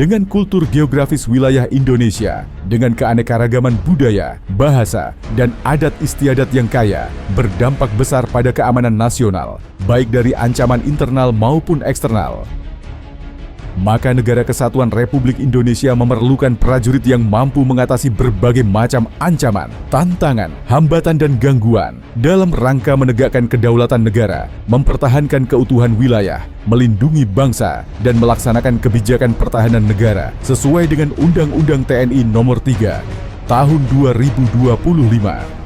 Dengan kultur geografis wilayah Indonesia, dengan keanekaragaman budaya, bahasa, dan adat istiadat yang kaya, berdampak besar pada keamanan nasional, baik dari ancaman internal maupun eksternal. Maka Negara Kesatuan Republik Indonesia memerlukan prajurit yang mampu mengatasi berbagai macam ancaman, tantangan, hambatan dan gangguan dalam rangka menegakkan kedaulatan negara, mempertahankan keutuhan wilayah, melindungi bangsa, dan melaksanakan kebijakan pertahanan negara sesuai dengan Undang-Undang TNI Nomor 3 Tahun 2025.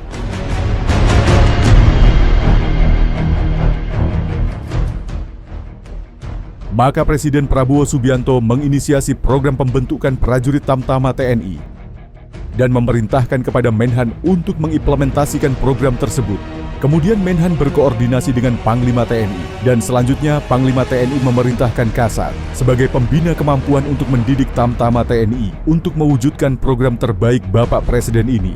Maka Presiden Prabowo Subianto menginisiasi program pembentukan prajurit Tamtama TNI dan memerintahkan kepada Menhan untuk mengimplementasikan program tersebut. Kemudian Menhan berkoordinasi dengan Panglima TNI dan selanjutnya Panglima TNI memerintahkan Kasat sebagai pembina kemampuan untuk mendidik Tamtama TNI untuk mewujudkan program terbaik Bapak Presiden ini.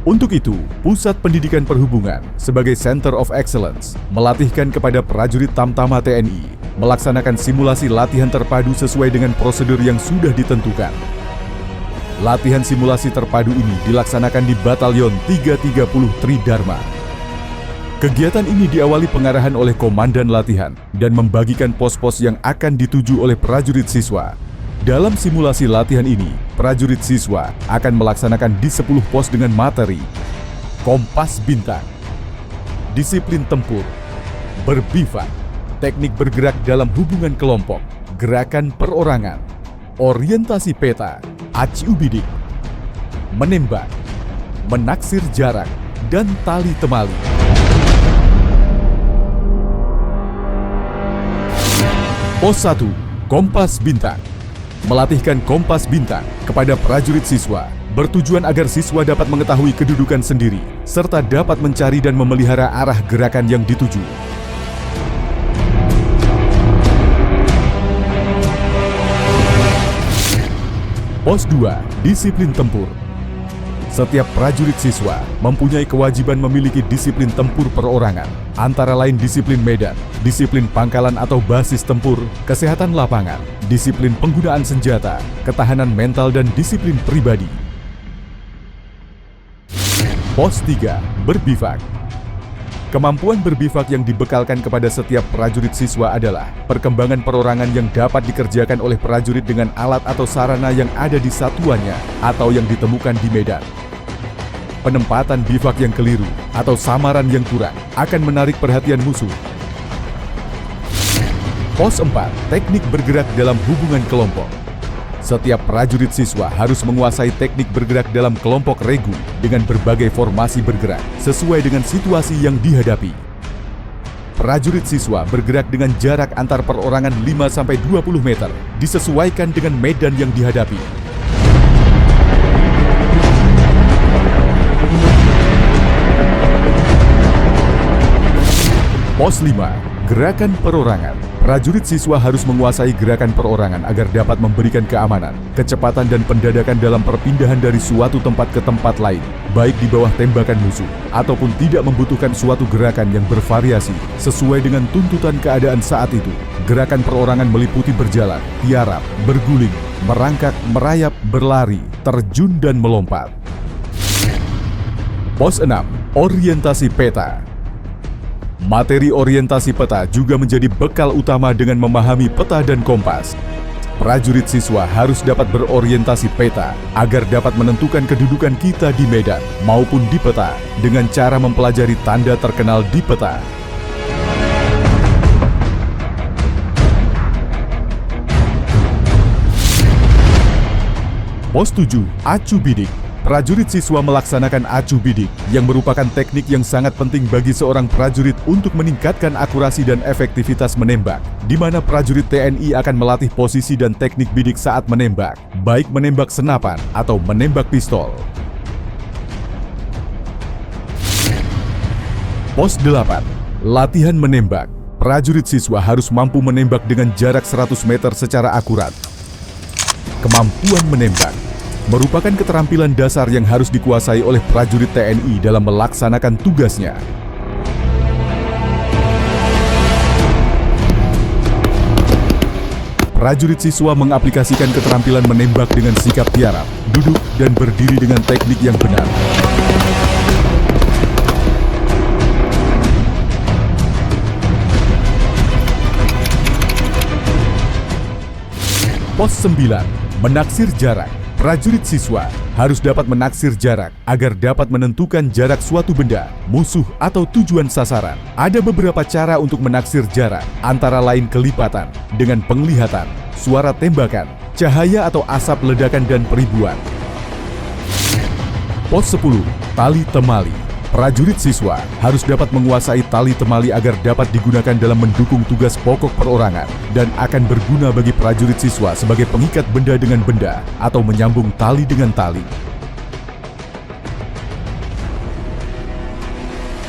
Untuk itu, Pusat Pendidikan Perhubungan sebagai Center of Excellence melatihkan kepada prajurit Tamtama TNI melaksanakan simulasi latihan terpadu sesuai dengan prosedur yang sudah ditentukan. Latihan simulasi terpadu ini dilaksanakan di Batalion 330 Tridharma. Kegiatan ini diawali pengarahan oleh komandan latihan dan membagikan pos-pos yang akan dituju oleh prajurit siswa. Dalam simulasi latihan ini, prajurit siswa akan melaksanakan di 10 pos dengan materi Kompas Bintang, disiplin tempur, berbivak, teknik bergerak dalam hubungan kelompok, gerakan perorangan, orientasi peta, aci ubidik, menembak, menaksir jarak, dan tali temali. Pos 1, Kompas Bintang. Melatihkan kompas bintang kepada prajurit siswa bertujuan agar siswa dapat mengetahui kedudukan sendiri serta dapat mencari dan memelihara arah gerakan yang dituju. Pos 2, disiplin tempur. Setiap prajurit siswa mempunyai kewajiban memiliki disiplin tempur perorangan, antara lain disiplin medan, disiplin pangkalan atau basis tempur, kesehatan lapangan, disiplin penggunaan senjata, ketahanan mental dan disiplin pribadi. Pos 3, berbivak. Kemampuan berbivak yang dibekalkan kepada setiap prajurit siswa adalah perkembangan perorangan yang dapat dikerjakan oleh prajurit dengan alat atau sarana yang ada di satuannya atau yang ditemukan di medan. Penempatan bivak yang keliru atau samaran yang kurang akan menarik perhatian musuh. Pos 4, teknik bergerak dalam hubungan kelompok. Setiap prajurit siswa harus menguasai teknik bergerak dalam kelompok regu dengan berbagai formasi bergerak sesuai dengan situasi yang dihadapi. Prajurit siswa bergerak dengan jarak antar perorangan 5-20 meter disesuaikan dengan medan yang dihadapi. Pos 5, gerakan perorangan. Prajurit siswa harus menguasai gerakan perorangan agar dapat memberikan keamanan, kecepatan dan pendadakan dalam perpindahan dari suatu tempat ke tempat lain, baik di bawah tembakan musuh, ataupun tidak membutuhkan suatu gerakan yang bervariasi sesuai dengan tuntutan keadaan saat itu. Gerakan perorangan meliputi berjalan, tiarap, berguling, merangkak, merayap, berlari, terjun dan melompat. Pos 6, orientasi peta. Materi orientasi peta juga menjadi bekal utama dengan memahami peta dan kompas. Prajurit siswa harus dapat berorientasi peta agar dapat menentukan kedudukan kita di medan maupun di peta dengan cara mempelajari tanda terkenal di peta. Pos 7, acu bidik. Prajurit siswa melaksanakan acu bidik yang merupakan teknik yang sangat penting bagi seorang prajurit untuk meningkatkan akurasi dan efektivitas menembak, di mana prajurit TNI akan melatih posisi dan teknik bidik saat menembak, baik menembak senapan atau menembak pistol. Pos 8, latihan menembak. Prajurit siswa harus mampu menembak dengan jarak 100 meter secara akurat. Kemampuan menembak merupakan keterampilan dasar yang harus dikuasai oleh prajurit TNI dalam melaksanakan tugasnya. prajurit siswa mengaplikasikan keterampilan menembak dengan sikap tiarap, duduk, dan berdiri dengan teknik yang benar. Pos 9. Menaksir jarak. Prajurit siswa harus dapat menaksir jarak agar dapat menentukan jarak suatu benda, musuh, atau tujuan sasaran. Ada beberapa cara untuk menaksir jarak, antara lain kelipatan, dengan penglihatan, suara tembakan, cahaya atau asap ledakan, dan peribuan. Pos 10. Tali temali. Prajurit siswa harus dapat menguasai tali temali agar dapat digunakan dalam mendukung tugas pokok perorangan dan akan berguna bagi prajurit siswa sebagai pengikat benda dengan benda atau menyambung tali dengan tali.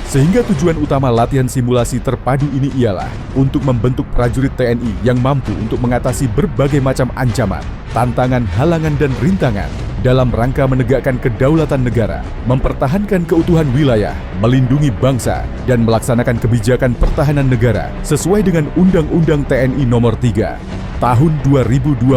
Sehingga tujuan utama latihan simulasi terpadu ini ialah untuk membentuk prajurit TNI yang mampu untuk mengatasi berbagai macam ancaman, tantangan, halangan, dan rintangan dalam rangka menegakkan kedaulatan negara, mempertahankan keutuhan wilayah, melindungi bangsa, dan melaksanakan kebijakan pertahanan negara sesuai dengan Undang-Undang TNI Nomor 3 Tahun 2025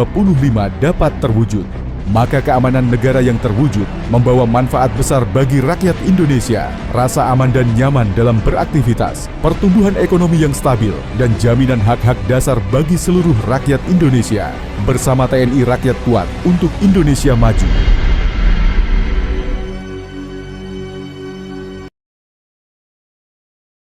dapat terwujud. Maka keamanan negara yang terwujud membawa manfaat besar bagi rakyat Indonesia, rasa aman dan nyaman dalam beraktivitas, pertumbuhan ekonomi yang stabil, dan jaminan hak-hak dasar bagi seluruh rakyat Indonesia. Bersama TNI Rakyat Kuat untuk Indonesia Maju.